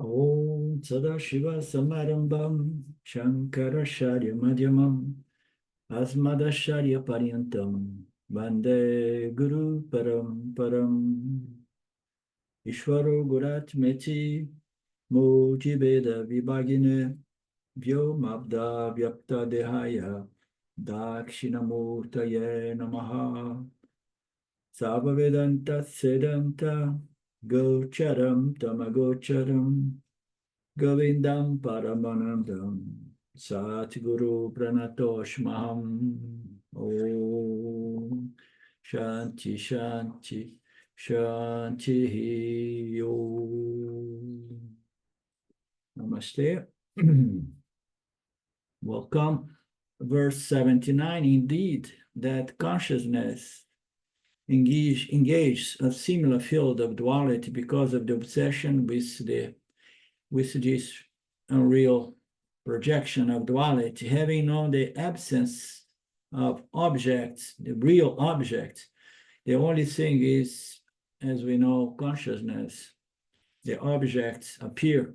Om Sadashiva Samarambam Shankaracharya Madhyamam Asmadacharya Paryantam Vande Guru Paramparam Ishvaro Guratmeti Mujibeda Vibhagine Vyomabda Vyapta Dehaya Dakshinamurtaye Namaha Savavedanta Sedanta Gocharam Tamagocharam Govindam Paramanandam Satguru Pranatoshmaham Om Shanti Shanti Shanti Om Namaste. Welcome. Verse 79, indeed, that consciousness engage a similar field of duality because of the obsession with this unreal projection of duality, having known the absence of objects, the real object. The only thing is, as we know, consciousness. The objects appear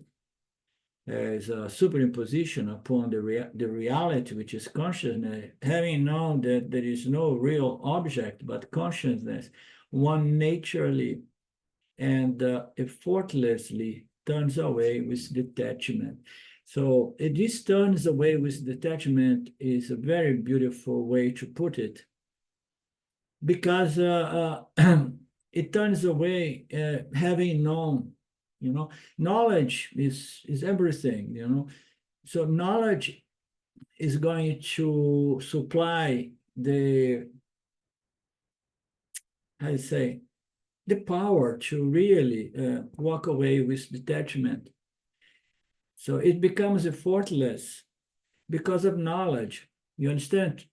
as a superimposition upon the reality, which is consciousness. Having known that there is no real object but consciousness, one naturally and effortlessly turns away with detachment. So this turns away with detachment is a very beautiful way to put it, because it turns away having known. Knowledge is everything. So knowledge is going to supply the, how you say, the power to really walk away with detachment. So it becomes effortless because of knowledge. You understand?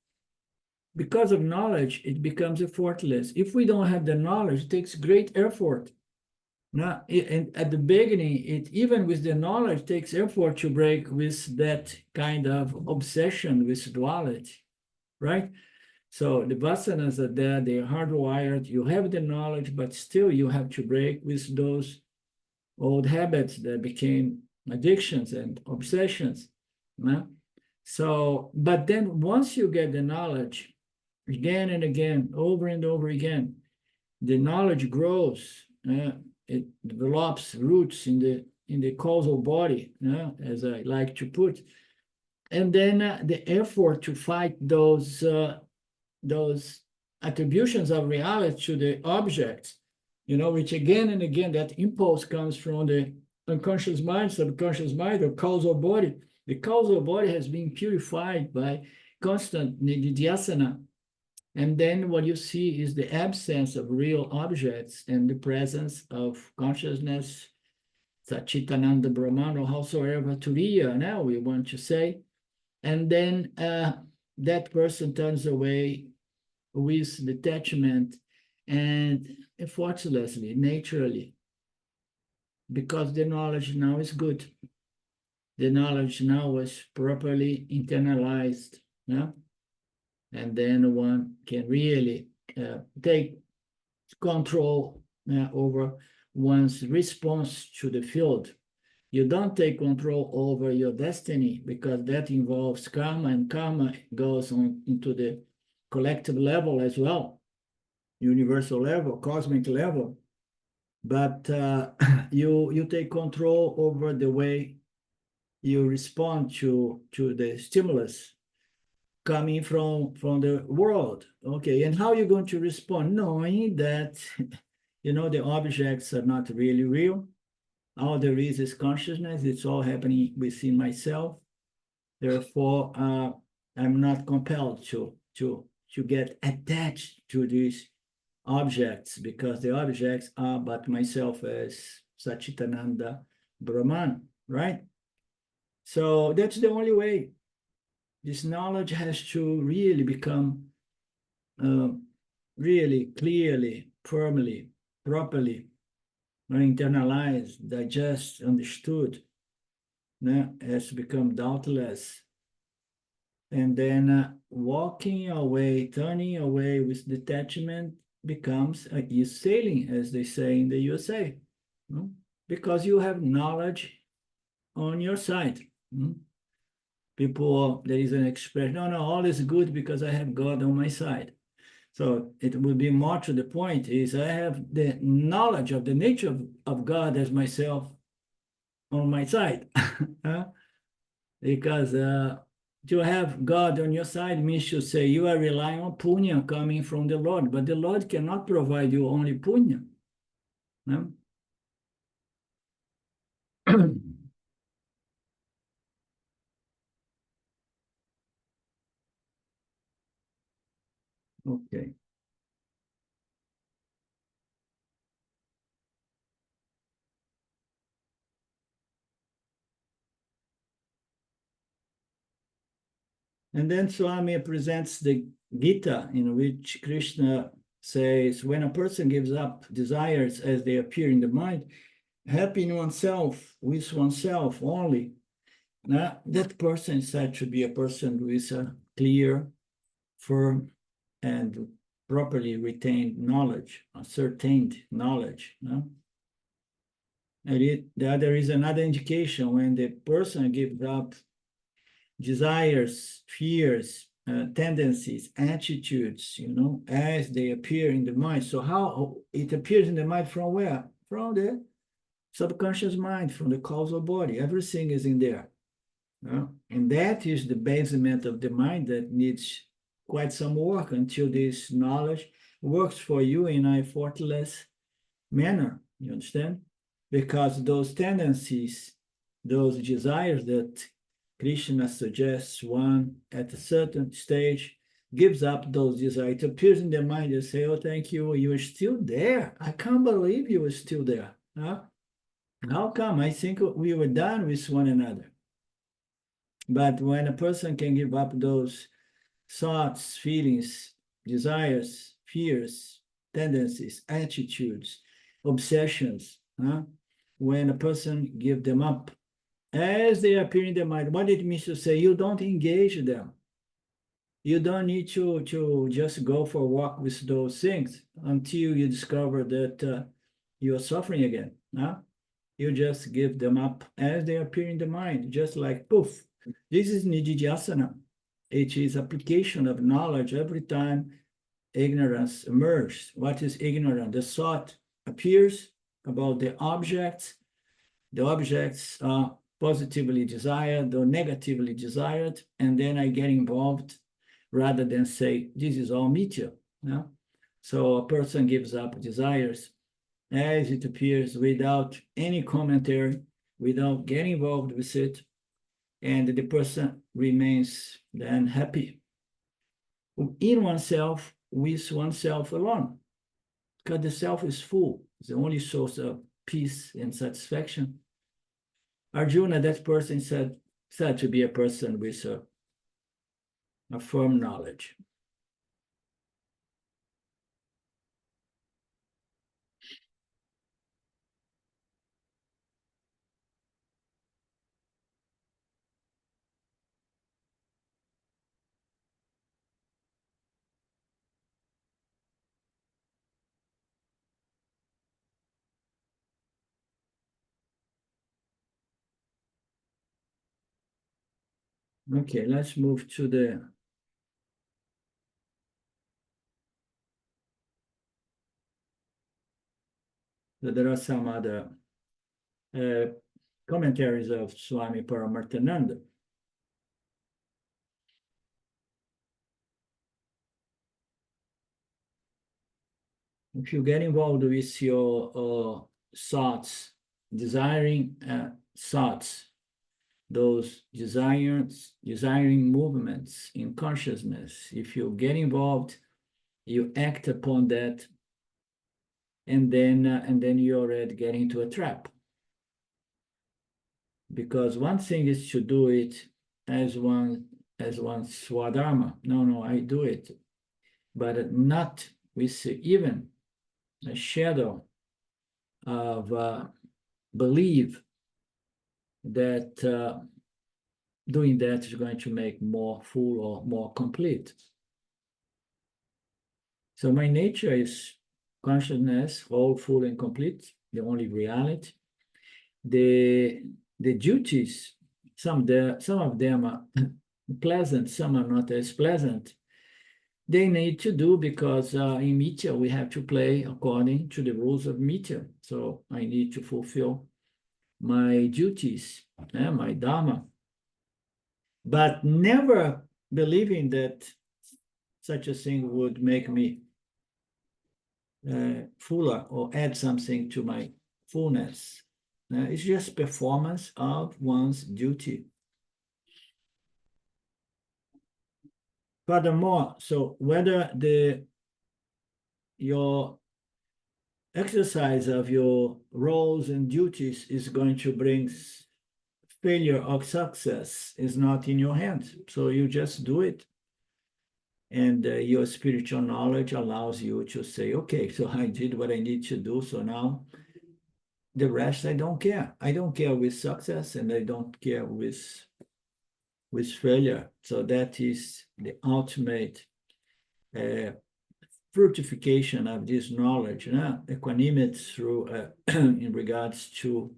Because of knowledge, it becomes effortless. If we don't have the knowledge, it takes great effort. Now, and at the beginning, even with the knowledge, takes effort to break with that kind of obsession with duality, right? So the vasanas are there, they're hardwired. You have the knowledge, but still you have to break with those old habits that became addictions and obsessions. So, but then once you get the knowledge, again and again, over and over again, the knowledge grows. It develops roots in the causal body, as I like to put, and then the effort to fight those attributions of reality to the objects, which again and again that impulse comes from the unconscious mind, subconscious mind, or causal body. The causal body has been purified by constant nididhyasana. And then what you see is the absence of real objects and the presence of consciousness, Satchitananda Brahman, or howsoever Turiya now we want to say. And then that person turns away with detachment and effortlessly, naturally, because the knowledge now is good. The knowledge now was properly internalized. And then one can really take control over one's response to the field. You don't take control over your destiny, because that involves karma, and karma goes on into the collective level as well, universal level, cosmic level. But you take control over the way you respond to the stimulus coming from the world. Okay, and how are you going to respond? Knowing that, the objects are not really real. All there is consciousness. It's all happening within myself. Therefore, I'm not compelled to get attached to these objects, because the objects are but myself as Satchitananda Brahman, right? So that's the only way. This knowledge has to really become really clearly, firmly, properly internalized, digest, understood, has to become doubtless. And then walking away, turning away with detachment becomes a easy sailing, as they say in the USA, because you have knowledge on your side. People, there is an expression, no, all is good because I have God on my side. So it would be more to the point is I have the knowledge of the nature of God as myself on my side. Because to have God on your side means to say you are relying on punya coming from the Lord, but the Lord cannot provide you only punya. No? Okay. And then Swami presents the Gita, in which Krishna says, when a person gives up desires as they appear in the mind, happy in oneself, with oneself only, that person is said to be a person who is a clear, firm, and properly retained knowledge, ascertained knowledge. No? And there is another indication when the person gives up desires, fears, tendencies, attitudes, as they appear in the mind. So how it appears in the mind from where? From the subconscious mind, from the causal body. Everything is in there. And that is the basement of the mind that needs quite some work until this knowledge works for you in a effortless manner. You understand? Because those tendencies, those desires that Krishna suggests one at a certain stage gives up those desires. It appears in the mind and say, oh, thank you, you are still there. I can't believe you are still there. Huh? How come? I think we were done with one another. But when a person can give up those thoughts, feelings, desires, fears, tendencies, attitudes, obsessions, when a person gives them up, as they appear in the mind, what it means to say, you don't engage them. You don't need to just go for a walk with those things until you discover that you are suffering again. You just give them up as they appear in the mind, just like poof. This is nididhyasana. It is application of knowledge every time ignorance emerges. What is ignorant? The thought appears about the objects. The objects are positively desired or negatively desired, and then I get involved rather than say, this is all mithya. So a person gives up desires as it appears without any commentary, without getting involved with it, and the person remains then happy in oneself, with oneself alone, because the self is full. It's the only source of peace and satisfaction. Arjuna, that person said to be a person with a firm knowledge. Okay, let's move to there are some other commentaries of Swami Paramarthananda. If you get involved with your thoughts, desiring thoughts, those desiring movements in consciousness, if you get involved, you act upon that, and then you already get into a trap. Because one thing is to do it as one's swadharma. No, I do it, but not with even a shadow of belief that doing that is going to make more full or more complete. So my nature is consciousness, whole, full, and complete, the only reality. The the duties, some of them are pleasant, some are not as pleasant. They need to do because in Mitya we have to play according to the rules of Mitya. So I need to fulfill my duties, my dharma, but never believing that such a thing would make me fuller or add something to my fullness. It's just performance of one's duty. Furthermore, so whether your exercise of your roles and duties is going to bring failure or success is not in your hands. So you just do it. And your spiritual knowledge allows you to say, okay, so I did what I need to do. So now the rest, I don't care. I don't care with success and I don't care with failure. So that is the ultimate fructification of this knowledge, equanimity through in regards to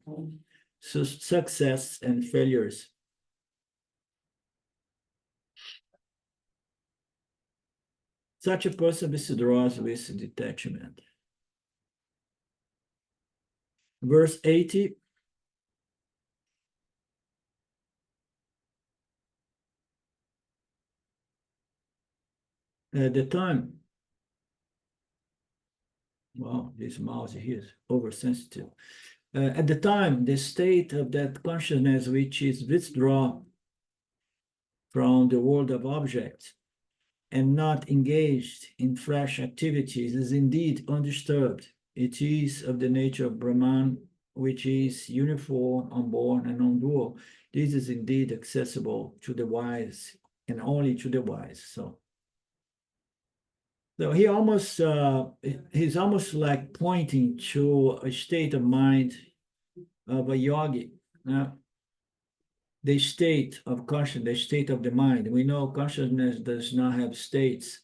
success and failures. Such a person withdraws with detachment. Verse 80. At the time, wow, this mouse here is oversensitive. At the time, the state of that consciousness which is withdrawn from the world of objects and not engaged in fresh activities is indeed undisturbed. It is of the nature of Brahman, which is uniform, unborn, and non-dual. This is indeed accessible to the wise and only to the wise. So he almost he's almost like pointing to a state of mind of a yogi. The state of consciousness, the state of the mind. We know consciousness does not have states.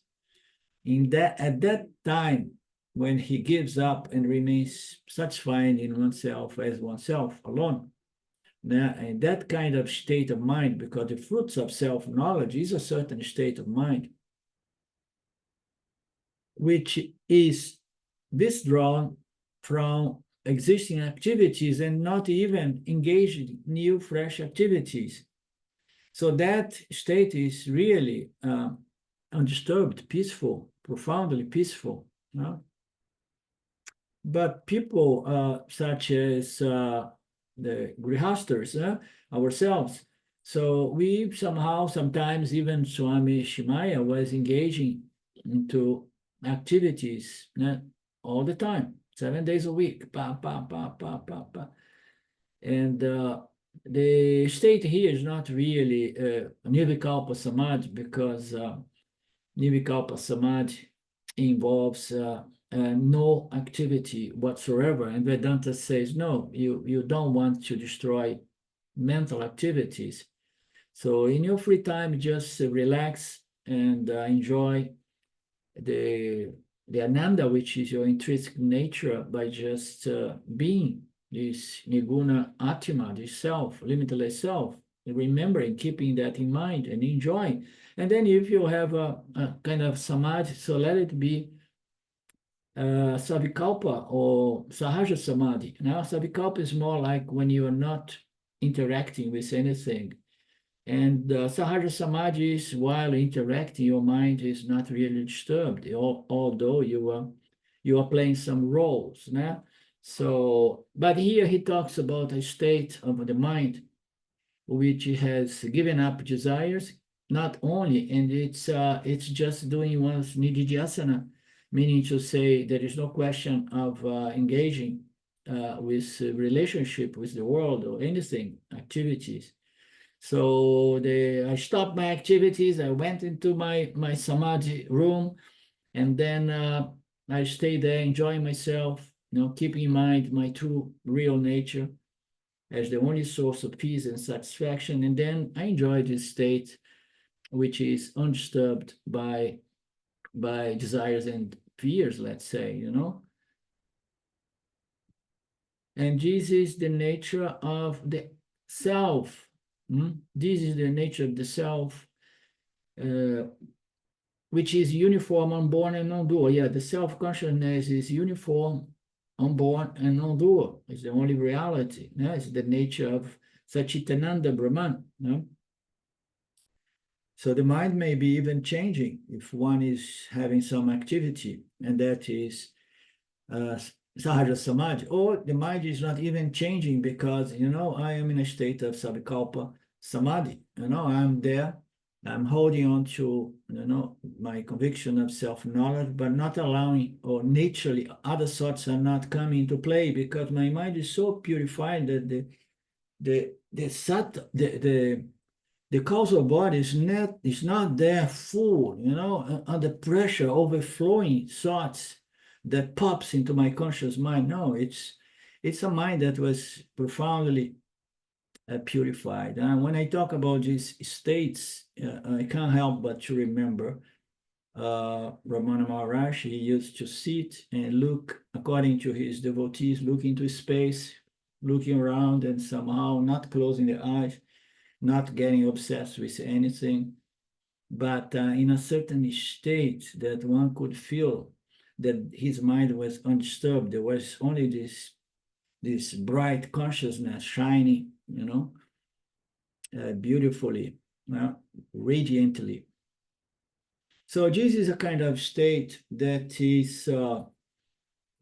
At that time, when he gives up and remains satisfied in oneself as oneself alone, and that kind of state of mind, because the fruits of self-knowledge is a certain state of mind, which is withdrawn from existing activities and not even engaged in new, fresh activities. So that state is really undisturbed, peaceful, profoundly peaceful. But people such as the grihastas, ourselves, so we somehow, sometimes even Swami Shimaya was engaging into activities all the time, 7 days a week, and the state here is not really Nirvikalpa Samadhi, because Nirvikalpa Samadhi involves no activity whatsoever. And Vedanta says, no, you don't want to destroy mental activities. So in your free time, just relax and enjoy the ananda, which is your intrinsic nature, by just being this nirguna Atma, this self, limitless self, remembering, keeping that in mind and enjoying. And then if you have a kind of samadhi, so let it be savikalpa or sahaja samadhi. Now, savikalpa is more like when you are not interacting with anything. And sahaja samadhi is while interacting, your mind is not really disturbed, although you are playing some roles. So, but here he talks about a state of the mind which has given up desires, not only, and it's just doing one's nididhyasana, meaning to say there is no question of engaging with relationship with the world or anything, activities. So I stopped my activities, I went into my samadhi room, and then I stayed there enjoying myself, keeping in mind my true real nature as the only source of peace and satisfaction. And then I enjoy this state, which is undisturbed by desires and fears, let's say, And this is the nature of the self. This is the nature of the self, which is uniform, unborn, and non-dual. Yeah, the self-consciousness is uniform, unborn, and non-dual. It's the only reality. Yeah? It's the nature of Satchitananda Brahman. Yeah? So the mind may be even changing if one is having some activity, and that is Sahaja Samadhi, or the mind is not even changing because, I am in a state of Savikalpa Samadhi. I'm there, I'm holding on to, my conviction of self-knowledge, but not allowing, or naturally, other thoughts are not coming into play because my mind is so purified that the causal body is not there full, under pressure, overflowing thoughts that pops into my conscious mind. No, it's a mind that was profoundly purified. And when I talk about these states, I can't help but to remember Ramana Maharaj. He used to sit and look, according to his devotees, look into space, looking around and somehow not closing the eyes, not getting obsessed with anything, but in a certain state that one could feel that his mind was undisturbed. There was only this bright consciousness shining, beautifully, radiantly. So this is a kind of state that is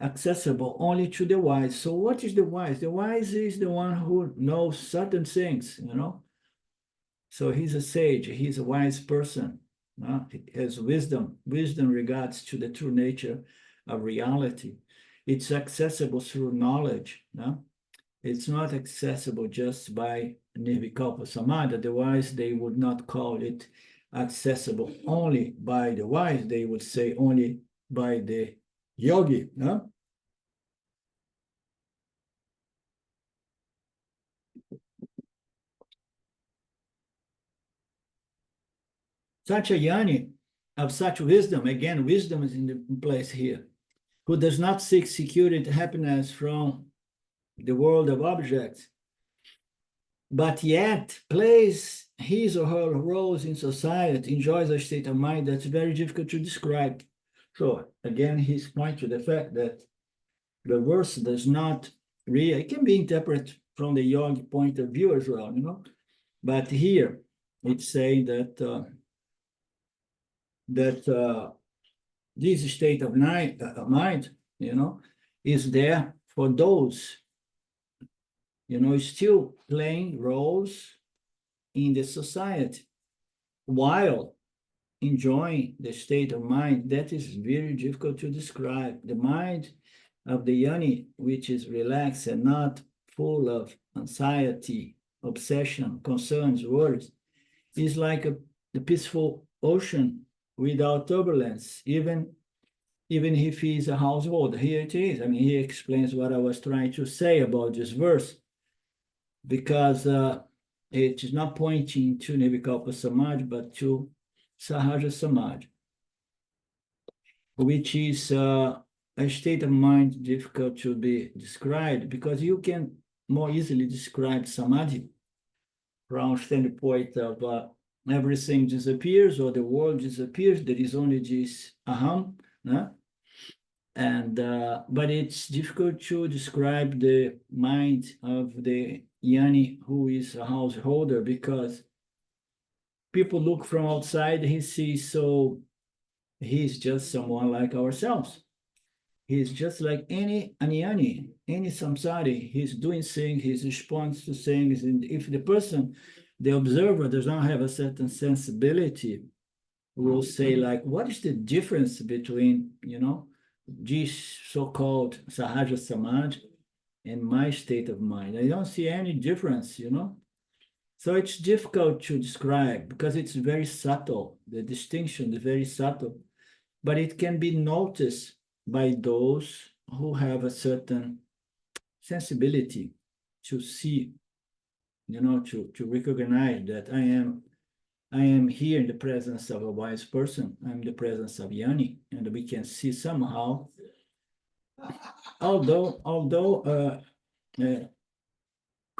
accessible only to the wise. So what is the wise? The wise is the one who knows certain things, So he's a sage, he's a wise person. He has wisdom. Wisdom regards to the true nature of reality. It's accessible through knowledge. It's not accessible just by nirvikalpa samadhi. Otherwise, they would not call it accessible only by the wise. They would say only by the yogi. Such a yani of such wisdom, again, wisdom is in place here, who does not seek security, happiness from the world of objects, but yet plays his or her roles in society, enjoys a state of mind that's very difficult to describe. So again, he's pointing to the fact that the verse does not really, it can be interpreted from the yogi point of view as well, but here it's saying that this state of mind, is there for those, still playing roles in the society while enjoying the state of mind that is very difficult to describe. The mind of the yani, which is relaxed and not full of anxiety, obsession, concerns, worries, is like the peaceful ocean without turbulence, even if he is a householder. Here it is. I mean, he explains what I was trying to say about this verse, because it is not pointing to Nirvikalpa Samadhi, but to Sahaja Samadhi, which is a state of mind difficult to be described, because you can more easily describe Samadhi from the standpoint of everything disappears, or the world disappears. There is only this aham, and but it's difficult to describe the mind of the yani who is a householder, because people look from outside, he sees, so he's just someone like ourselves. He's just like any anyani, any samsari. He's doing things, he responds to things, and if the person, the observer, does not have a certain sensibility, will say, like, what is the difference between, this so-called Sahaja Samadhi and my state of mind? I don't see any difference, So it's difficult to describe because it's very subtle. The distinction is very subtle, but it can be noticed by those who have a certain sensibility to see, to recognize that I am here in the presence of a wise person. I'm in the presence of Yani, and we can see somehow, although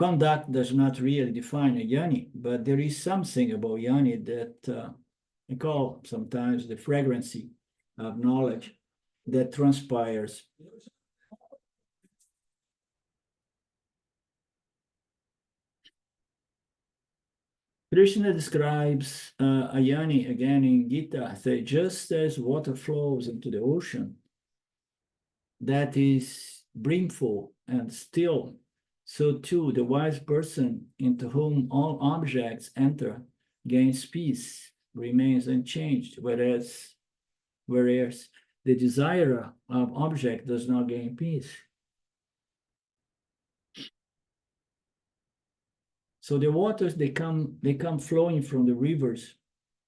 conduct does not really define a yoni, but there is something about yoni that I call sometimes the fragrancy of knowledge that transpires. Krishna describes a yoni again in Gita, say, just as water flows into the ocean, that is brimful and still, so too the wise person into whom all objects enter gains peace, remains unchanged, whereas the desire of object does not gain peace. So the waters, they come flowing from the rivers,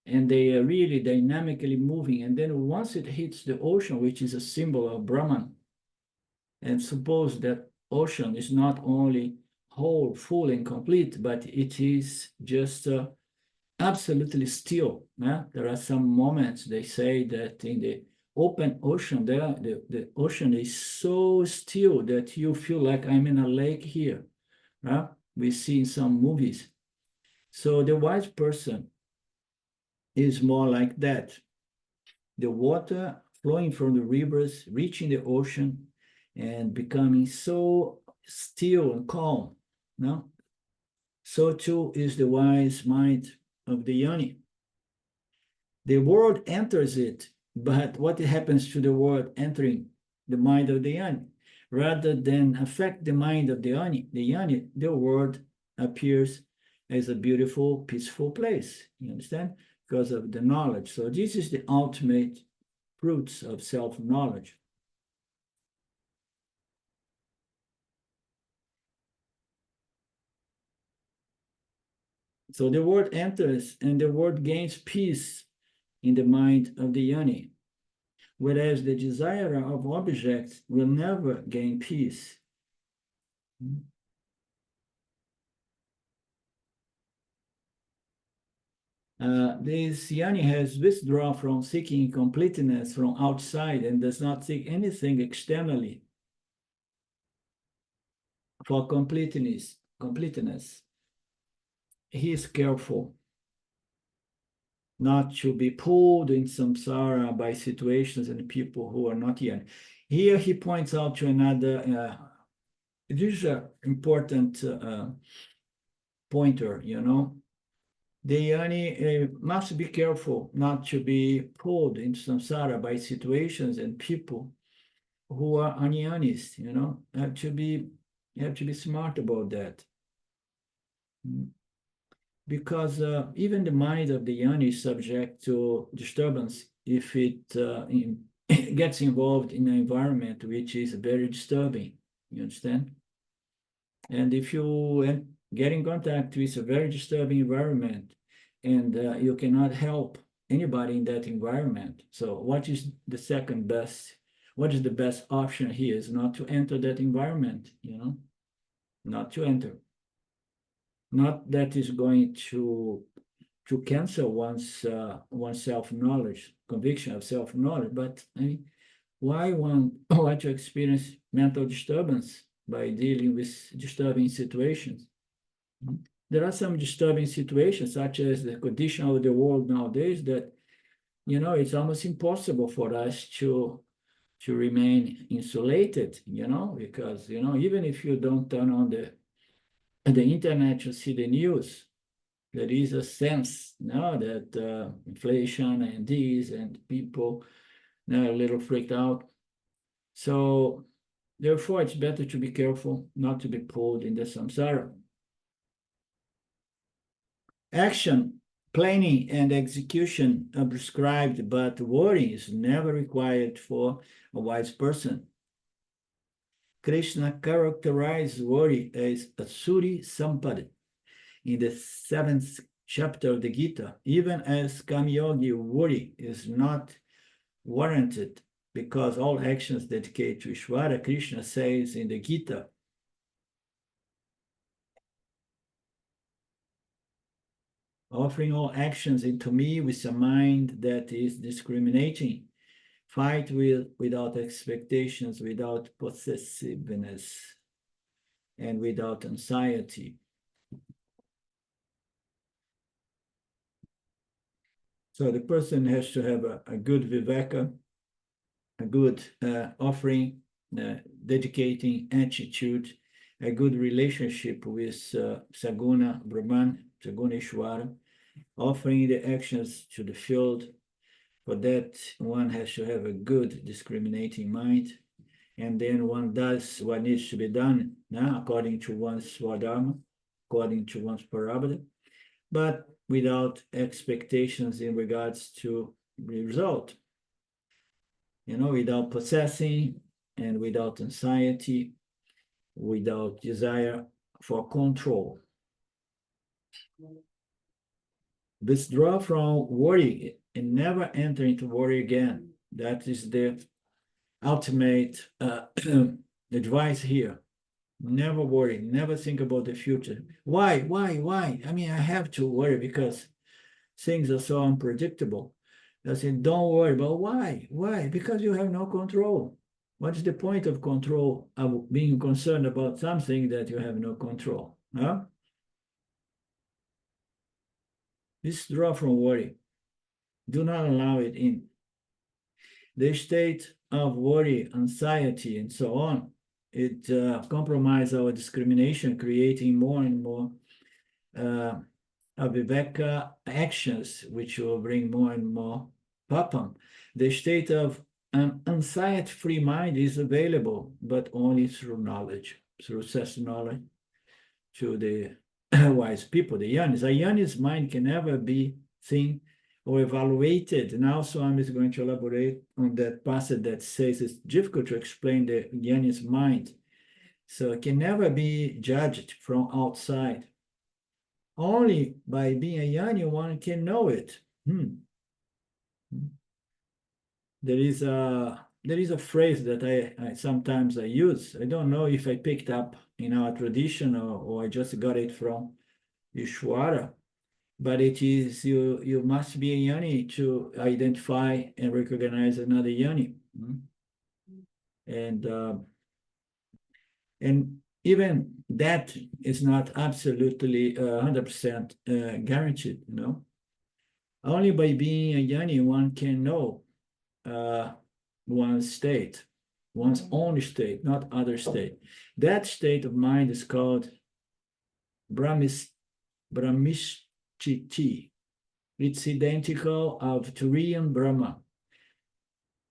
and they are really dynamically moving. And then once it hits the ocean, which is a symbol of Brahman, and suppose that ocean is not only whole, full, and complete, but it is just absolutely still. There are some moments they say that in the open ocean, the ocean is so still that you feel like I'm in a lake here. We see in some movies. So the wise person is more like that. The water flowing from the rivers, reaching the ocean, and becoming so still and calm. No? So too is the wise mind of the yoni. The world enters it, but what happens to the world entering the mind of the yoni? Rather than affect the mind of the yoni, the world appears as a beautiful, peaceful place. You understand? Because of the knowledge. So this is the ultimate fruits of self-knowledge. So the word enters and the word gains peace in the mind of the yoni, whereas the desire of objects will never gain peace. This yoni has withdrawn from seeking completeness from outside and does not seek anything externally for completeness. He is careful not to be pulled in samsara by situations and people who are not yoni. Here he points out to another, this is an important pointer, The yoni must be careful not to be pulled into samsara by situations and people who are unyonis, You have to be smart about that. Because even the mind of the yoni is subject to disturbance if it gets involved in an environment which is very disturbing. You understand? And if you get in contact with a very disturbing environment and you cannot help anybody in that environment, so what is the second best? What is the best option here is not to enter that environment, not to enter. Not that is going to cancel one's self-knowledge, conviction of self-knowledge, but why one want to experience mental disturbance by dealing with disturbing situations? There are some disturbing situations, such as the condition of the world nowadays, that it's almost impossible for us to remain insulated, because even if you don't turn on the internet to see the news, there is a sense now that inflation and this and people now a little freaked out. So therefore, it's better to be careful not to be pulled in the samsara. Action, planning, and execution are prescribed, but worry is never required for a wise person. Krishna characterized worry as asuri sampada in the 7th chapter of the Gita, even as Kamyogi worry is not warranted because all actions dedicate to Ishvara. Krishna says in the Gita, offering all actions into me with a mind that is discriminating, fight without expectations, without possessiveness. and without anxiety. So the person has to have a good viveka, a good offering, dedicating attitude, a good relationship with Saguna Brahman, Saguna Ishvara, offering the actions to the field. For that, one has to have a good discriminating mind, and then one does what needs to be done according to one's swadharma, according to one's parabada, but without expectations in regards to the result. Without possessing and without anxiety, without desire for control. Withdraw from worry and never enter into worry again. That is the ultimate advice here. Never worry, never think about the future. Why? I mean, I have to worry because things are so unpredictable. I said, don't worry, but why? Why? Because you have no control. What's the point of control, of being concerned about something that you have no control? Huh? Withdraw from worry. Do not allow it in. The state of worry, anxiety, and so on, it compromises our discrimination, creating more and more aviveka actions, which will bring more and more papam. The state of an anxiety-free mind is available, but only through knowledge, through such knowledge to the wise people, the yanis. A yani's mind can never be seen or evaluated. Now Swami is going to elaborate on that passage that says it's difficult to explain the yani's mind. So it can never be judged from outside. Only by being a yani one can know it. There is a phrase that I sometimes use. I don't know if I picked up in our tradition or I just got it from Ishwara, but it is you must be a yani to identify and recognize another yani. And even that is not absolutely 100% guaranteed, Only by being a yani one can know one's state, one's own state, not other state. That state of mind is called Brahmishchiti. It's identical of Turiyan Brahma.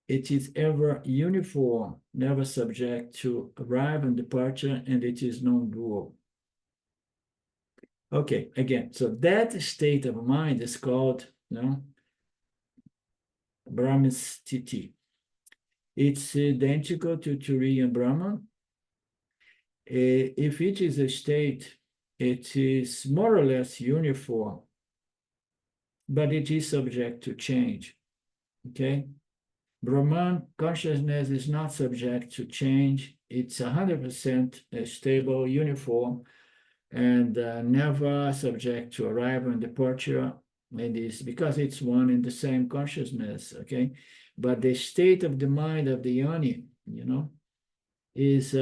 It is ever uniform, never subject to arrival and departure, and it is non-dual. Okay, again, so that state of mind is called Brahmishchiti. It's identical to Turiyan Brahma. If it is a state, it is more or less uniform, but it is subject to change, okay? Brahman consciousness is not subject to change. It's 100% stable, uniform, and never subject to arrival and departure. And is because it's one and the same consciousness, okay? But the state of the mind of the yoni, is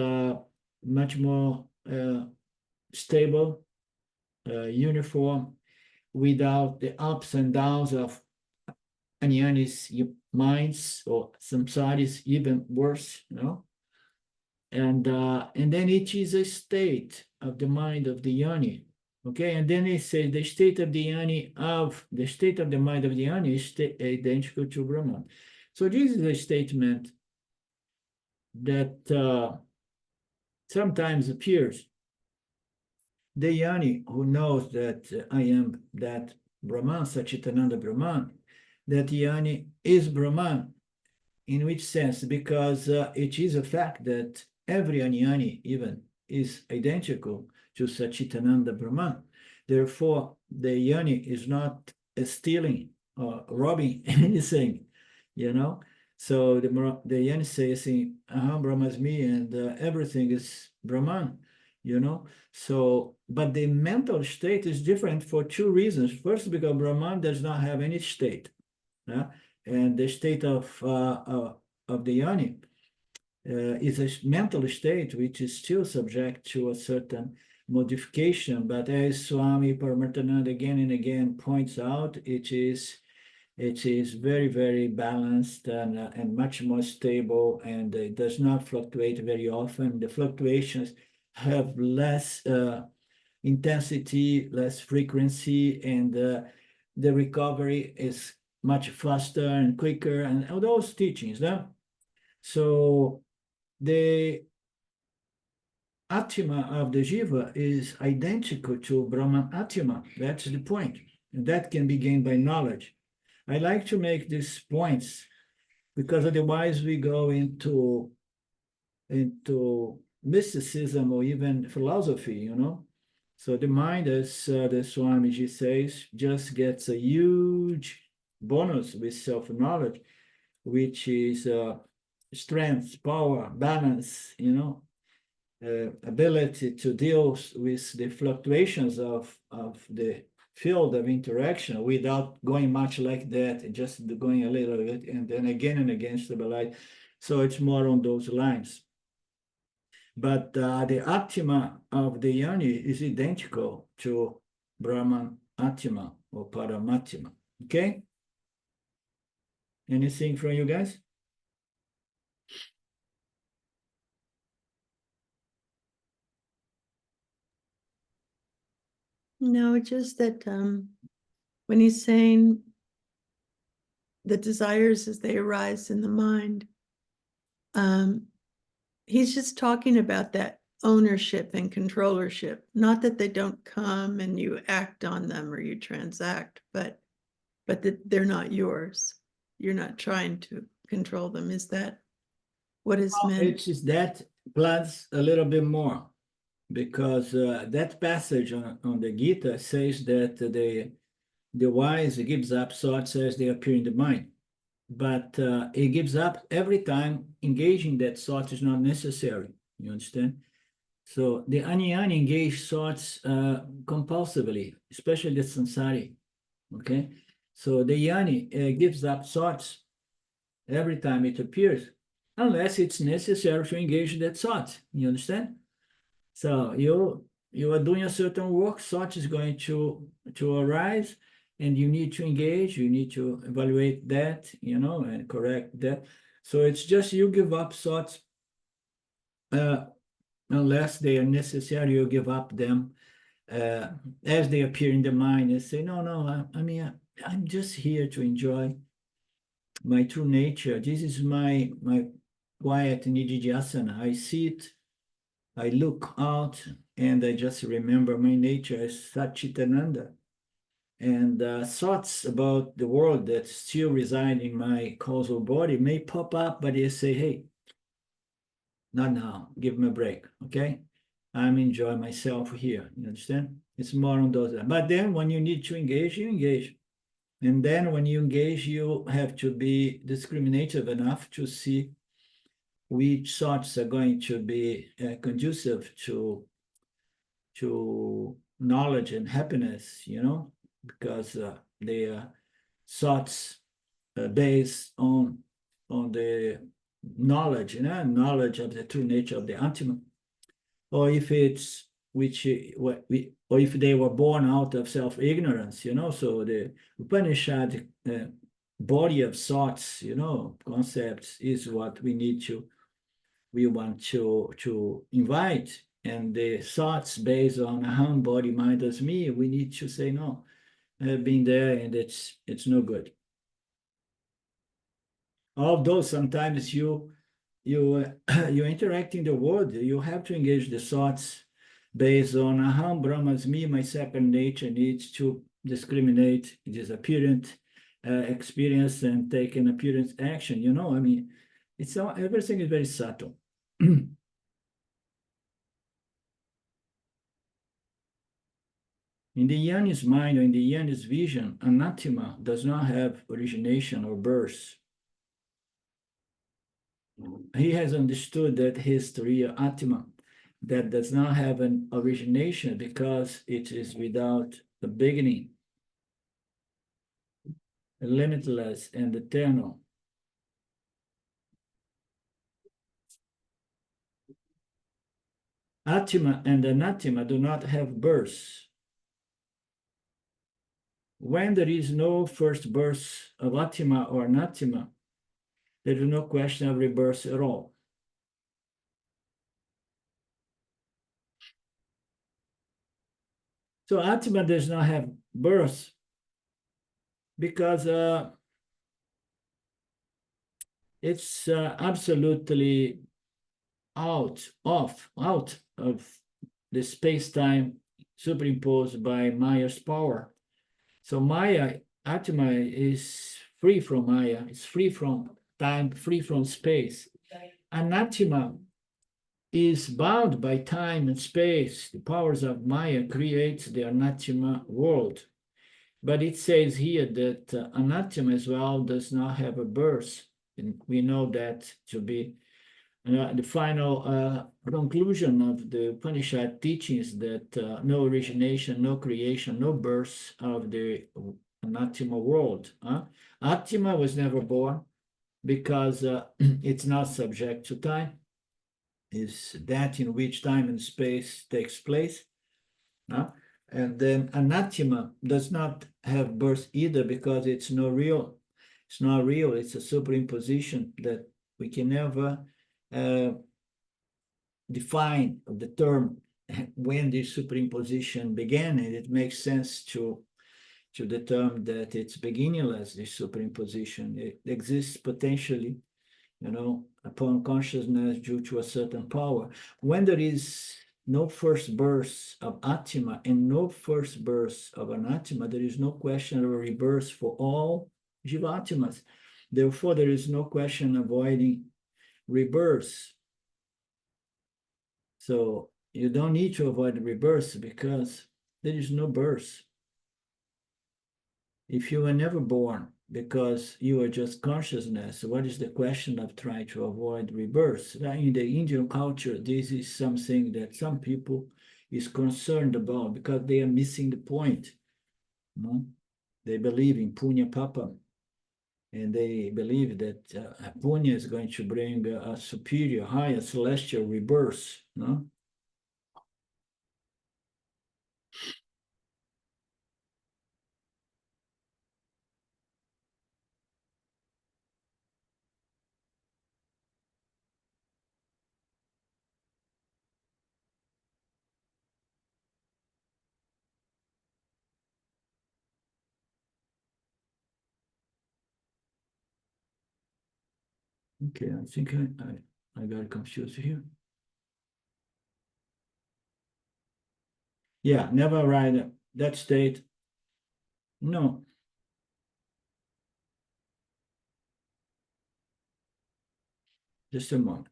much more stable, uniform, without the ups and downs of Anyani's minds, or samsaris even worse, and then it is a state of the mind of the yani, okay? And then it says the state of the yani the state of the mind of the yani is identical to Brahman. So this is a statement that sometimes appears. The yani who knows that I am that Brahman, Satchitananda Brahman, that yani is Brahman. In which sense? Because it is a fact that every Anyani even is identical to Satchitananda Brahman. Therefore, the yani is not stealing or robbing anything, So the yani says, Aham Brahmasmi, and everything is Brahman, So, but the mental state is different for two reasons. First, because Brahman does not have any state. And the state of the yani is a mental state which is still subject to a certain modification, but as Swami Paramarthananda again and again points out, it is very, very balanced and much more stable, and it does not fluctuate very often. The fluctuations have less intensity, less frequency, and the recovery is much faster and quicker, and all those teachings. No? So the Atma of the Jiva is identical to Brahman Atma. That's the point. And that can be gained by knowledge. I like to make these points because otherwise we go into mysticism or even philosophy, you know. So the mind, as the Swamiji says, just gets a huge bonus with self-knowledge, which is strength, power, balance, you know, ability to deal with the fluctuations of the field of interaction without going much like that, just going a little bit and then again and again stabilize. So it's more on those lines. But the Atma of the Yoni is identical to Brahman Atma or Paramatma. Okay? Anything from you guys? No, just that when he's saying the desires as they arise in the mind, he's just talking about that ownership and controllership. Not that they don't come and you act on them or you transact, but that they're not yours. You're not trying to control them. Is that what is meant? It's just that plus a little bit more, because that passage on the Gita says that the wise gives up thoughts as they appear in the mind, but it gives up every time engaging that thought is not necessary. You understand? So the Anyani engage thoughts compulsively, especially the Sansari. Okay, so the Yani gives up thoughts every time it appears, unless it's necessary to engage that thought. You understand? So you are doing a certain work, thought is going to arise, and you need to engage, you need to evaluate that, you know, and correct that. So it's just you give up thoughts unless they are necessary, you give up them as they appear in the mind and say, no, I'm just here to enjoy my true nature. This is my quiet nididhyasana. I sit, I look out, and I just remember my nature as Satchitananda. And thoughts about the world that still reside in my causal body may pop up, but they say, hey, not now, give me a break, okay? I'm enjoying myself here, you understand? It's more on those. But then when you need to engage, you engage. And then when you engage, you have to be discriminative enough to see which thoughts are going to be conducive to knowledge and happiness, you know, because they are thoughts based on the knowledge, you know, knowledge of the true nature of the Atma, or if it's or if they were born out of self-ignorance, you know. So the Upanishad body of thoughts, you know, concepts is what we want to invite, and the thoughts based on aham, body, mind as me, we need to say no. I've been there, and it's no good. Although sometimes you interact in the world, you have to engage the thoughts based on aham, Brahmas, me, my separate nature needs to discriminate this apparent experience and take an appearance action. You know, I mean, it's all, everything is very subtle. In the Yani's mind or in the Yani's vision, anatima does not have origination or birth. He has understood that history, Atma, that does not have an origination because it is without a beginning, limitless and eternal. Atma and Anatma do not have birth. When there is no first birth of Atma or Anatma, there is no question of rebirth at all. So Atma does not have birth because it's absolutely out of the space-time superimposed by Maya's power. So Atma is free from Maya, it's free from time, free from space. Anatma is bound by time and space. The powers of Maya creates the Anatma world. But it says here that Anatma as well does not have a birth. And we know that to be the final conclusion of the Upanishad teachings that no origination, no creation, no birth of the Anatma world. Atma was never born because it's not subject to time. Is that in which time and space takes place. And then Anatma does not have birth either because it's not real. It's not real. It's a superimposition that we can never define the term when this superimposition began, and it makes sense to the term that it's beginningless, this superimposition. It exists potentially, upon consciousness due to a certain power. When there is no first birth of Atma and no first birth of Anatma, there is no question of a rebirth for all Jivatmas. Therefore, there is no question avoiding rebirth. So you don't need to avoid rebirth because there is no birth. If you were never born because you are just consciousness, what is the question of trying to avoid rebirth? In the Indian culture, this is something that some people is concerned about because they are missing the point. They believe in punya papa, and they believe that punya is going to bring a superior, higher celestial rebirth. Okay, I think I got confused here. Yeah, never arrive that state. No. Just a moment.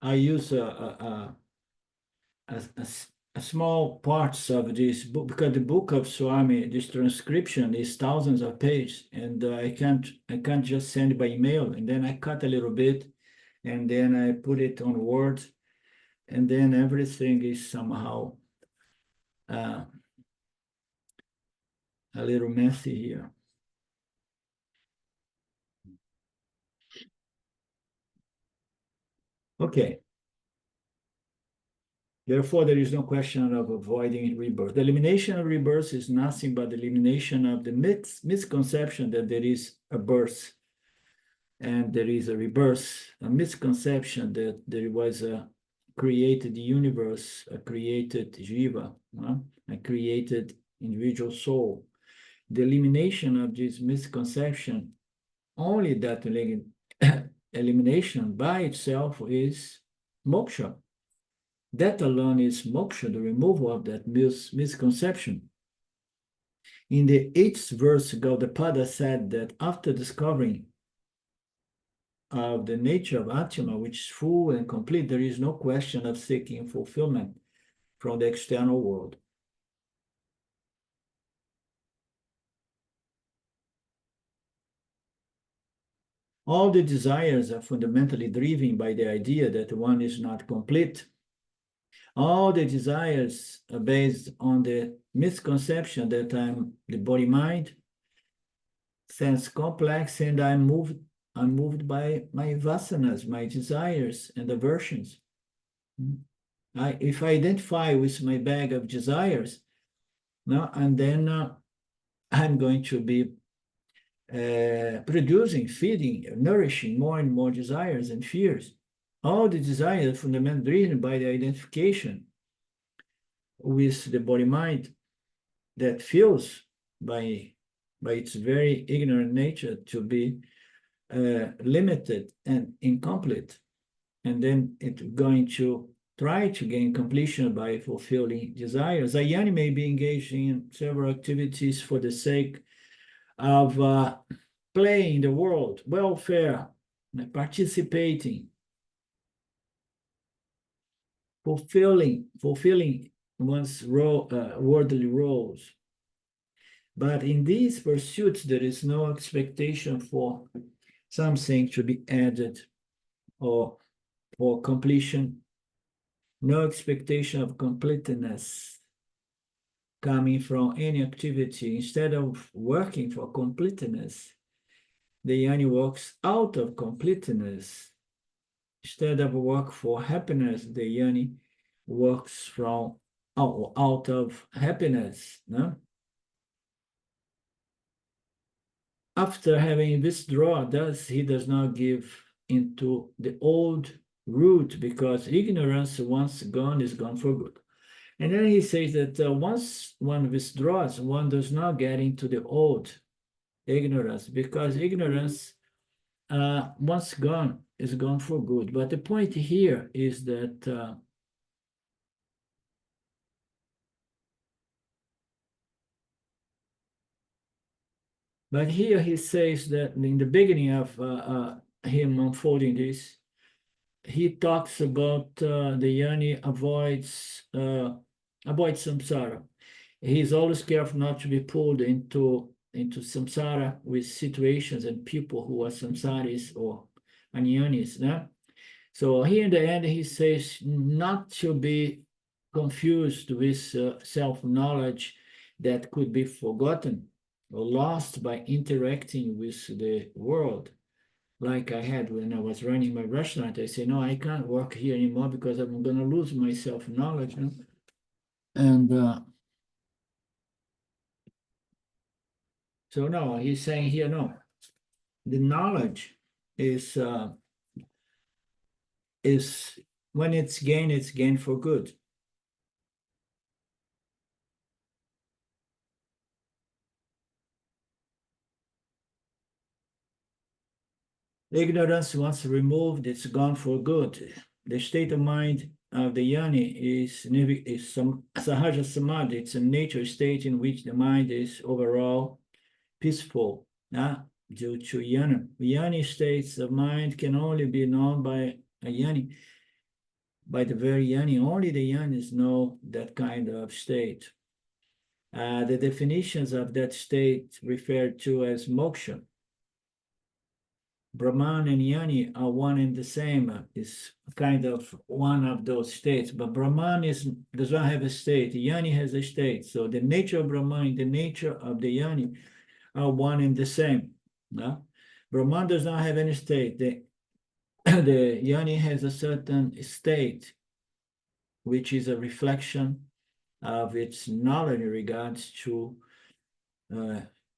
I use a small parts of this book because the book of Swami, this transcription is thousands of pages, and I can't just send it by email. And then I cut a little bit, and then I put it on Word, and then everything is somehow a little messy here. Okay. Therefore, there is no question of avoiding rebirth. The elimination of rebirth is nothing but the elimination of the misconception that there is a birth and there is a rebirth, a misconception that there was a created universe, a created jiva, a created individual soul. The elimination of this misconception, only that elimination by itself is moksha. That alone is moksha, the removal of that misconception. In the 8th verse, Gaudapada said that after discovering of the nature of Atma, which is full and complete, there is no question of seeking fulfillment from the external world. All the desires are fundamentally driven by the idea that one is not complete. All the desires are based on the misconception that I'm the body-mind, sense complex, and I'm moved by my vasanas, my desires and aversions. If I identify with my bag of desires, no, and then I'm going to be producing, feeding, nourishing more and more desires and fears. All the desires are fundamentally driven by the identification with the body-mind that feels by its very ignorant nature to be limited and incomplete. And then it's going to try to gain completion by fulfilling desires. A yoni may be engaged in several activities for the sake of playing the world, welfare, participating, fulfilling one's worldly roles. But in these pursuits, there is no expectation for something to be added or for completion, no expectation of completeness coming from any activity. Instead of working for completeness, the yoni works out of completeness. Instead of work for happiness, the yoni works from out of happiness. No? After having withdrawn, thus he does not give into the old root, because ignorance, once gone, is gone for good. And then he says that once one withdraws, one does not get into the old ignorance, because ignorance, once gone, is gone for good. But the point here is that but here he says that in the beginning of him unfolding this, he talks about the yoni avoids samsara. He's always careful not to be pulled into samsara with situations and people who are samsaris or anyanis. No? So here in the end, he says not to be confused with self-knowledge that could be forgotten or lost by interacting with the world. Like I had when I was running my restaurant, I say, no, I can't work here anymore because I'm going to lose my self-knowledge. You know? And so no, he's saying here, no, the knowledge is when it's gained for good. Ignorance, once removed, it's gone for good. The state of mind of the yoni is some sahaja samadhi. It's a nature state in which the mind is overall peaceful, due to yana. Yoni states of mind can only be known by a yoni, by the very yoni. Only the yonis know that kind of state. The definitions of that state referred to as moksha. Brahman and yoni are one and the same. It's kind of one of those states, but Brahman does not have a state. Yoni has a state. So the nature of Brahman and the nature of the yoni are one and the same. No? Brahman does not have any state. The yoni has a certain state, which is a reflection of its knowledge in regards to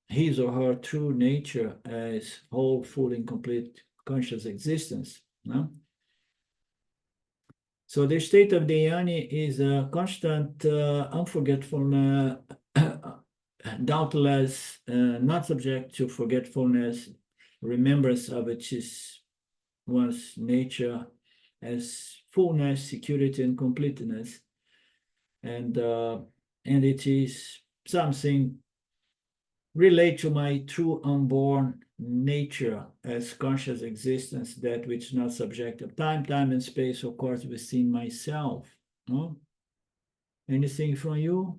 his or her true nature as whole, full, and complete conscious existence. No? So the state of the yoni is a constant, unforgetful, doubtless, not subject to forgetfulness, remembrance of its one's nature as fullness, security, and completeness, and it is something relate to my true unborn nature as conscious existence, that which is not subject of time and space, of course, within myself. No? Anything from you?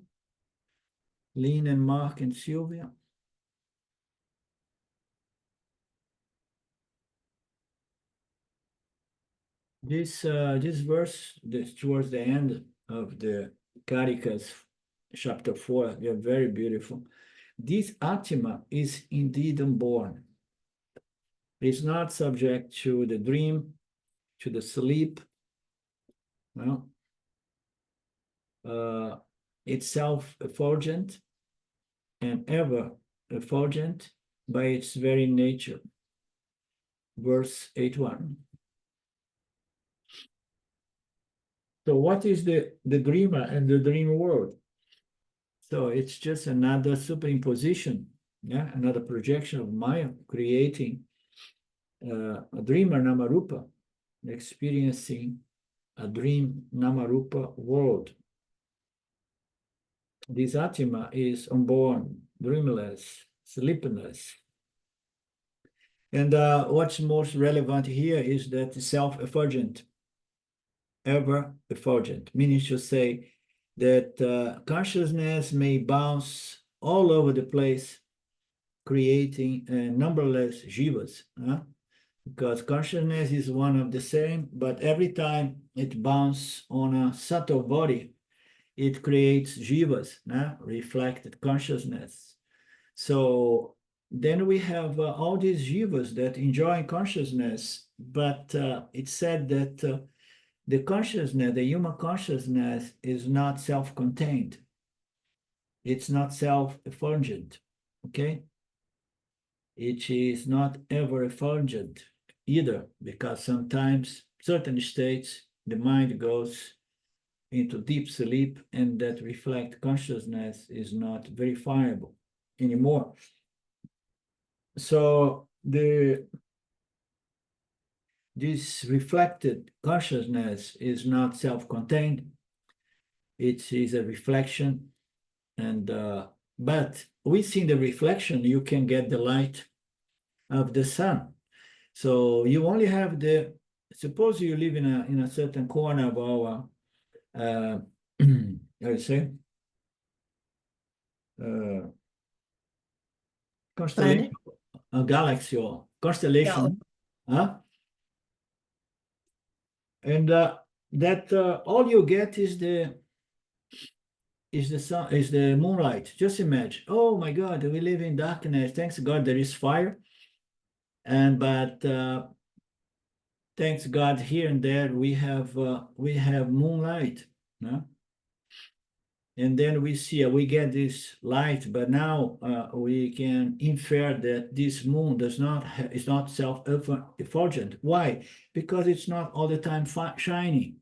Lynn and Mark and Sylvia? This verse, towards the end of the Karikas, chapter 4, they are very beautiful. this Atma is indeed unborn. It's not subject to the dream, to the sleep. Well, it's self-effulgent and ever-effulgent by its very nature. Verse 81. So what is the dreamer and the dream world? So it's just another superimposition, yeah, another projection of Maya, creating a dreamer Namarupa, experiencing a dream Namarupa world. This Atma is unborn, dreamless, sleepless. And what's most relevant here is that self-effulgent, ever-effulgent, meaning to say that consciousness may bounce all over the place, creating numberless jivas, because consciousness is one of the same, but every time it bounces on a subtle body, it creates jivas, reflected consciousness. So then we have all these jivas that enjoy consciousness, but it's said that the consciousness, the human consciousness, is not self-contained. It's not self-effulgent, okay? It is not ever-effulgent either, because sometimes certain states, the mind goes into deep sleep, and that reflect consciousness is not verifiable anymore. So this reflected consciousness is not self-contained. It is a reflection, and but within the reflection, you can get the light of the sun. So you only have suppose you live in a certain corner of our, how do you say, constellation, a galaxy or constellation, and that all you get is the sun, is the moonlight. Just imagine, oh my God, we live in darkness. Thanks God there is fire, but thanks God here and there we have moonlight, and then we get this light, but now we can infer that this moon is not self-effulgent. Why? Because it's not all the time shining.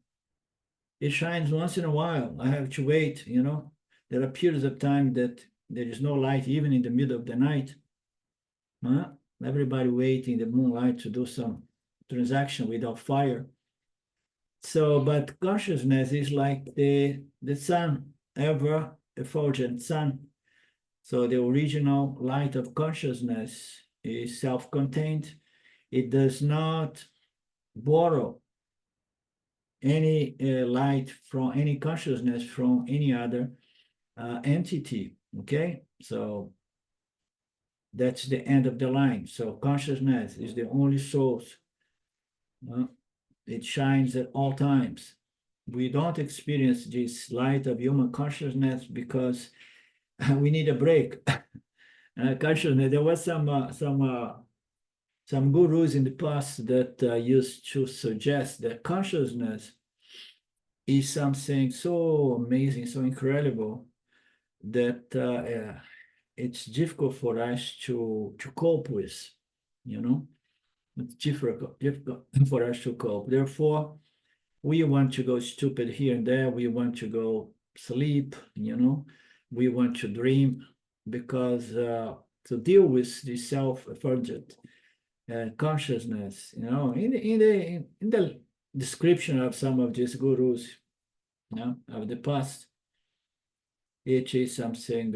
It shines once in a while. I have to wait, There are periods of time that there is no light, even in the middle of the night. Everybody waiting the moonlight to do some transaction without fire. So, but consciousness is like the sun, ever-effulgent sun. So the original light of consciousness is self-contained. It does not borrow any light from any consciousness from any other entity, okay? So that's the end of the line. So consciousness is the only source. It shines at all times. We don't experience this light of human consciousness because we need a break. Consciousness, there was some gurus in the past that used to suggest that consciousness is something so amazing, so incredible, that it's difficult for us to cope with, It's difficult for us to cope. Therefore, we want to go stupid here and there. We want to go sleep, We want to dream, because to deal with the self-effulgent consciousness, in the description of some of these gurus, of the past, it is something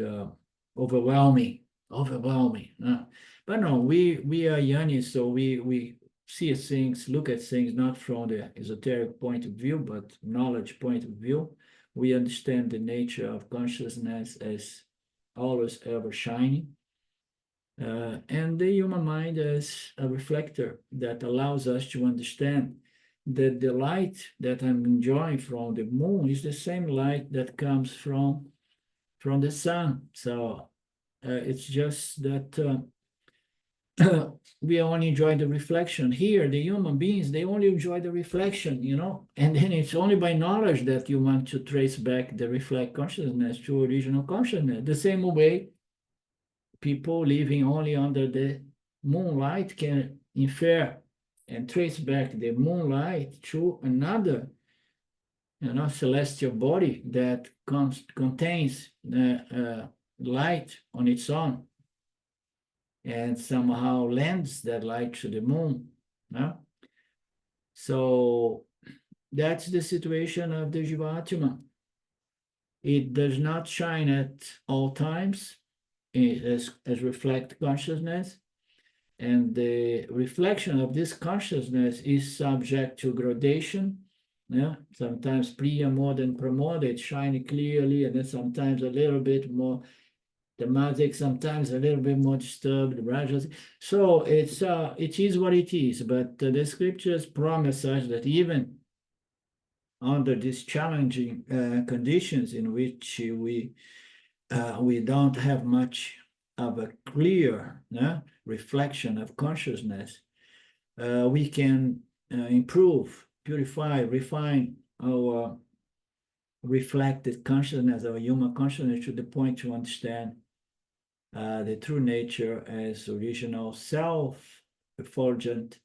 overwhelming. But no, we are yani, so we see things, look at things not from the esoteric point of view, but knowledge point of view. We understand the nature of consciousness as always ever shining, and the human mind as a reflector that allows us to understand that the light that I'm enjoying from the moon is the same light that comes from the sun. So It's just that we only enjoy the reflection. Here, the human beings, they only enjoy the reflection, and then it's only by knowledge that you want to trace back the reflect consciousness to original consciousness. The same way people living only under the moonlight can infer and trace back the moonlight to another celestial body that contains light on its own and somehow lends that light to the moon. So that's the situation of the Jivatma. It does not shine at all times as reflect consciousness, and the reflection of this consciousness is subject to gradation. Sometimes priya more than pramod, it shines clearly, and then sometimes a little bit more tamasic, sometimes a little bit more disturbed, rajas. So it is what it is, but the scriptures promise us that even under these challenging conditions in which we don't have much of a clear reflection of consciousness, we can improve, purify, refine our reflected consciousness, our human consciousness, to the point to understand the true nature as original self-effulgent,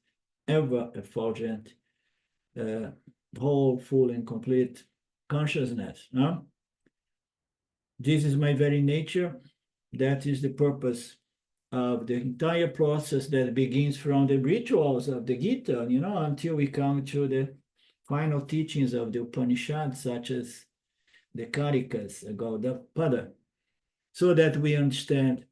ever-effulgent, whole, full, and complete consciousness. This is my very nature. That is the purpose of the entire process that begins from the rituals of the Gita, until we come to the final teachings of the Upanishads, such as the Karikas, the Gaudapada, so that we understand,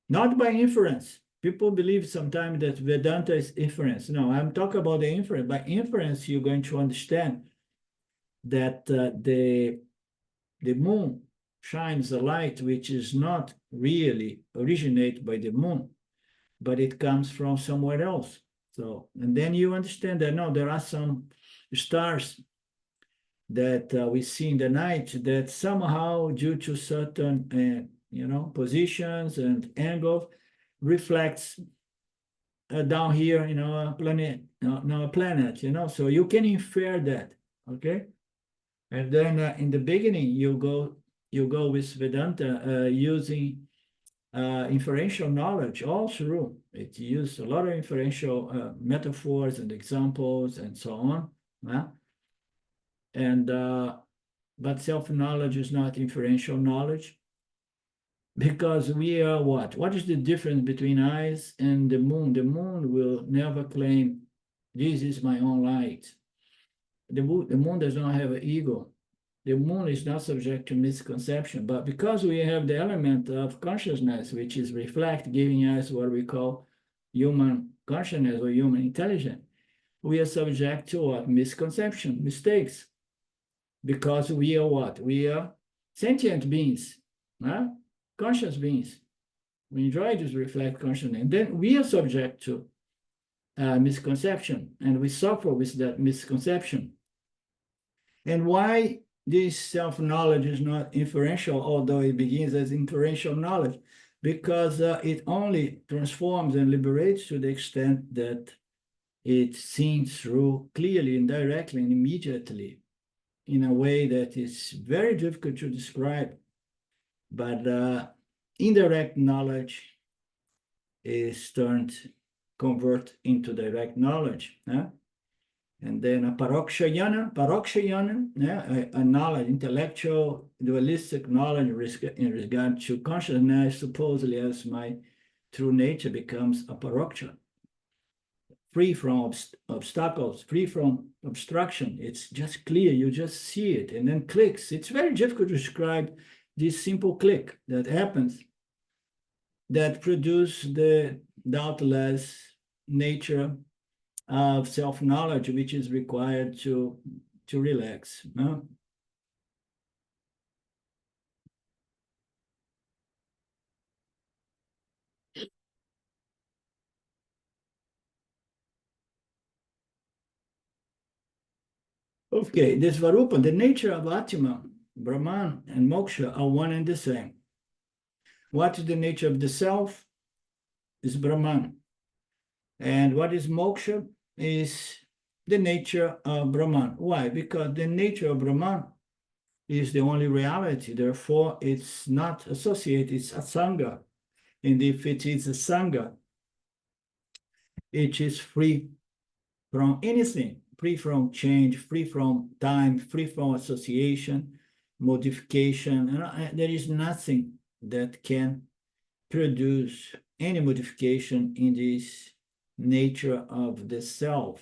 not by inference. People believe sometimes that Vedanta is inference. No, I'm talking about the inference. By inference, you're going to understand that the moon shines a light which is not really originate by the moon, but it comes from somewhere else. So, and then you understand that no, there are some stars that we see in the night that somehow, due to certain positions and angles, reflects down here, a planet, a planet, so you can infer that, okay? And then in the beginning, you go with Vedanta using inferential knowledge all through. It used a lot of inferential metaphors and examples and so on. But self-knowledge is not inferential knowledge, because we are what? What is the difference between us and the moon? The moon will never claim, this is my own light. The moon does not have an ego. The moon is not subject to misconception, but because we have the element of consciousness, which is reflect, giving us what we call human consciousness or human intelligence, we are subject to what? Misconception, mistakes, because we are what? We are sentient beings, conscious beings. We enjoy this reflect consciousness, and then we are subject to misconception, and we suffer with that misconception. And why this self-knowledge is not inferential, although it begins as inferential knowledge? Because it only transforms and liberates to the extent that it sees through clearly and directly and immediately in a way that is very difficult to describe. But indirect knowledge is convert into direct knowledge. And then a paroksha jnana, a knowledge, intellectual, dualistic knowledge in regard to consciousness, supposedly as my true nature, becomes a paroksha, free from obstacles, free from obstruction. It's just clear, you just see it, and then clicks. It's very difficult to describe this simple click that happens, that produce the doubtless nature of self-knowledge, which is required to relax. Okay, this Svarupa, the nature of Atma, Brahman, and Moksha are one and the same. What is the nature of the self? Is Brahman. And what is moksha? Is the nature of Brahman. Why? Because the nature of Brahman is the only reality. Therefore, it's not associated, it's a sangha. And if it is a sangha, it is free from anything, free from change, free from time, free from association, modification. And there is nothing that can produce any modification in this nature of the self.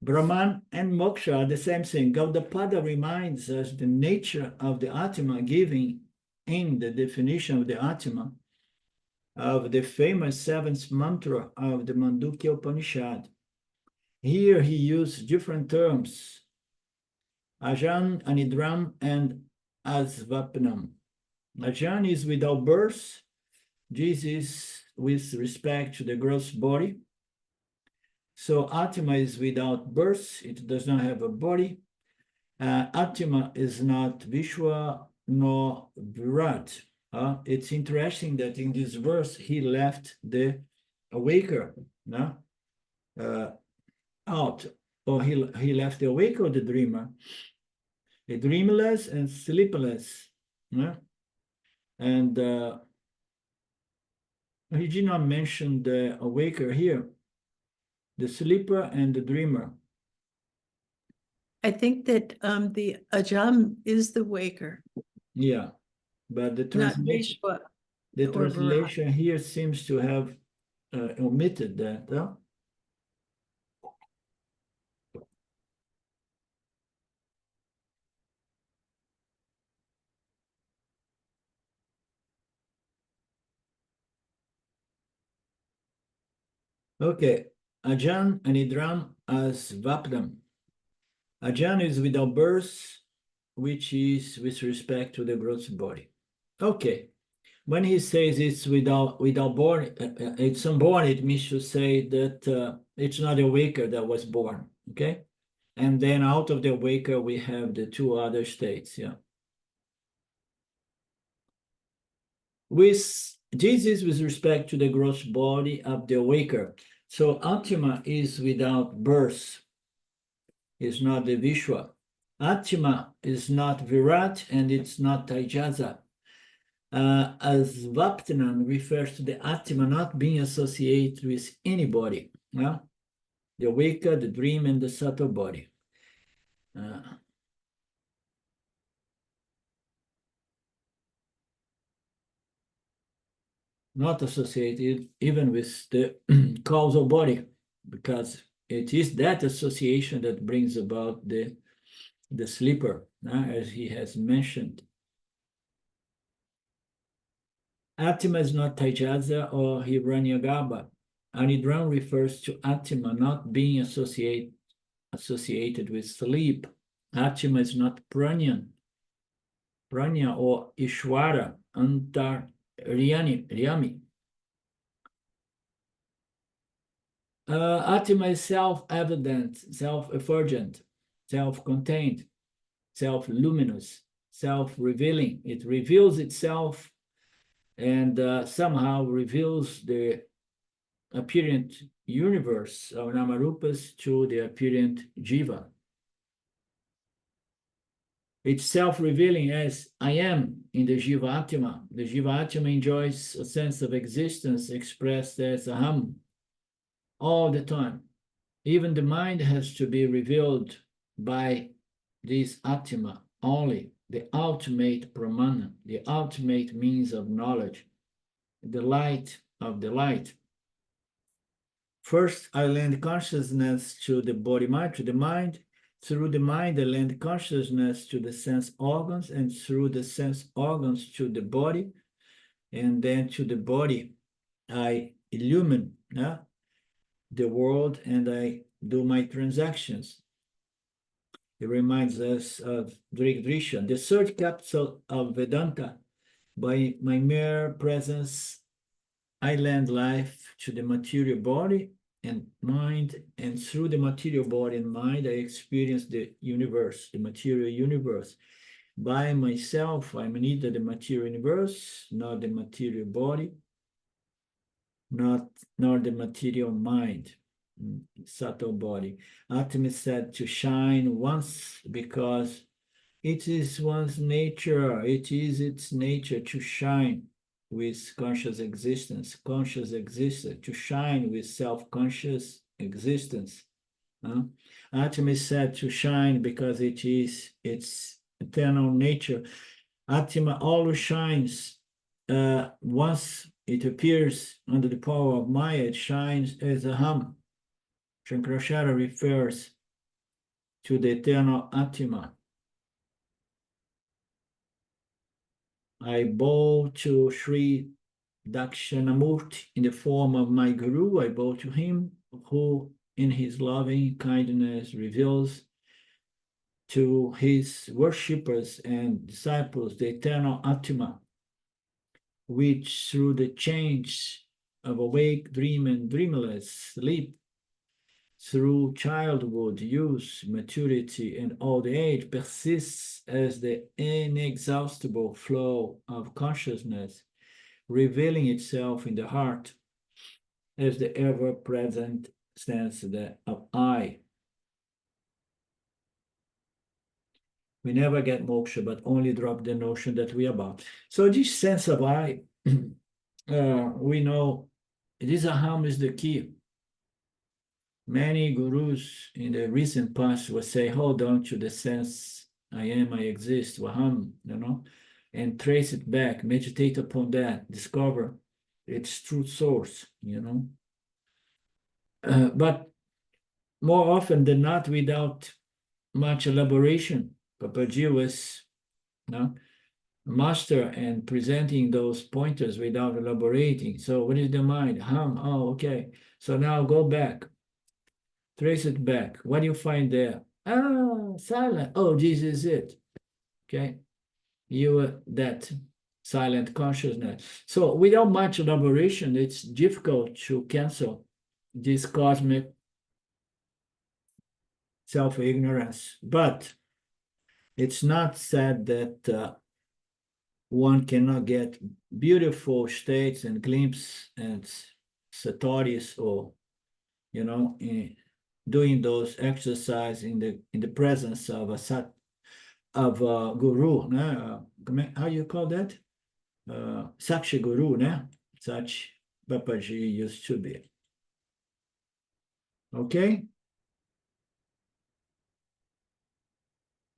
Brahman and moksha are the same thing. Gaudapada reminds us the nature of the Atma, giving in the definition of the Atma of the famous seventh mantra of the Mandukya Upanishad. Here he used different terms, ajan, anidram, and asvapnam. Ajan is without birth. This is with respect to the gross body. So Atma is without birth, it does not have a body. Atma is not Vishwa nor Virat. It's interesting that in this verse he left the awaker out, or he left the awaker, the dreamer, the dreamless and sleepless. And he did not mention the awaker here, the sleeper and the dreamer. I think that the ajam is the waker, Yeah, but the not translation, Vishwa. the or translation here seems to have omitted that. Okay, ajan and idram as vapdam. Ajan is without birth, which is with respect to the gross body. Okay, when he says it's without born, it's unborn, it means to say that it's not a waker that was born. Okay, and then out of the waker we have the two other states. Yeah. This is with respect to the gross body of the waker. So Atma is without birth, is not the Vishwa. Atma is not Virat and it's not Taijasa. As Vaptanan refers to the Atma not being associated with anybody. The waker, the dream, and the subtle body. Not associated even with the causal body, because it is that association that brings about the sleeper, as he has mentioned. Atma is not Taijasa or Hiranyagarbha. Anidram refers to Atma not being associated with sleep. Atma is not Pranya or Ishwara, Antaryami. Atma is self-evident, self-effulgent, self-contained, self-luminous, self-revealing. It reveals itself and somehow reveals the apparent universe of Namarupas to the apparent Jiva. It's self-revealing as I am in the Jiva Atma. The Jiva Atma enjoys a sense of existence expressed as Aham all the time. Even the mind has to be revealed by this Atma only, the ultimate Brahman, the ultimate means of knowledge, the light of the light. First, I lend consciousness to the body-mind, to the mind. Through the mind, I lend consciousness to the sense organs, and through the sense organs to the body, and then to the body, I illumine the world and I do my transactions. It reminds us of Drisha, the third capital of Vedanta. By my mere presence, I lend life to the material body and mind, and through the material body and mind, I experience the universe, the material universe. By myself, I'm neither the material universe, nor the material body, nor the material mind, subtle body. Atma is said to shine once because it is one's nature, it is its nature to shine with conscious existence, to shine with self-conscious existence. Atma is said to shine because it is its eternal nature. Atma always shines. Once it appears under the power of Maya, it shines as a hum. Shankaracharya refers to the eternal Atma. I bow to Sri Dakshinamurti in the form of my Guru. I bow to him who, in his loving kindness, reveals to his worshippers and disciples the eternal Atma, which through the change of awake, dream, and dreamless sleep, through childhood, youth, maturity, and old age, persists as the inexhaustible flow of consciousness, revealing itself in the heart as the ever-present sense of I. We never get moksha, but only drop the notion that we are about. So this sense of I, we know this aham is the key. Many gurus in the recent past will say, hold on to the sense I am, I exist, aham, and trace it back, meditate upon that, discover its true source, but more often than not, without much elaboration, Papaji was master and presenting those pointers without elaborating. So what is the mind? Hum, oh, okay. So now go back, trace it back. What do you find there? Ah, silent. Oh, this is it. Okay. You are that silent consciousness. So without much elaboration, it's difficult to cancel this cosmic self-ignorance. But it's not said that one cannot get beautiful states and glimpses and satoris, or doing those exercises in the presence of a guru, how you call that? Sakshi guru, such Babaji used to be. Okay,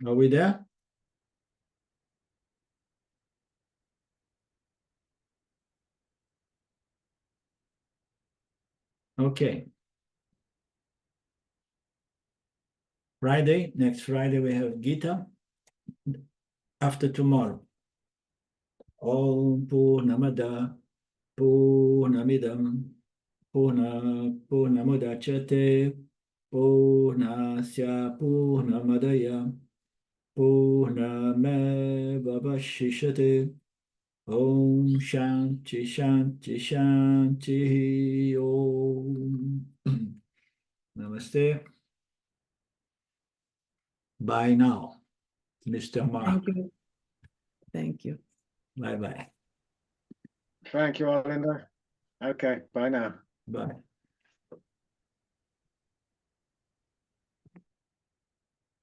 are we there? Okay. Next Friday, we have Gita. After tomorrow. Om Purnamada Purnamidam Purnamudachyate Purnasya Purnamadaya Purnamevavashishate. Om Shanti Shanti Shanti Om. Namaste. Bye now, Mr. Mark. Thank you. Thank you. Bye-bye. Thank you, Arlinda. Okay, bye now. Bye.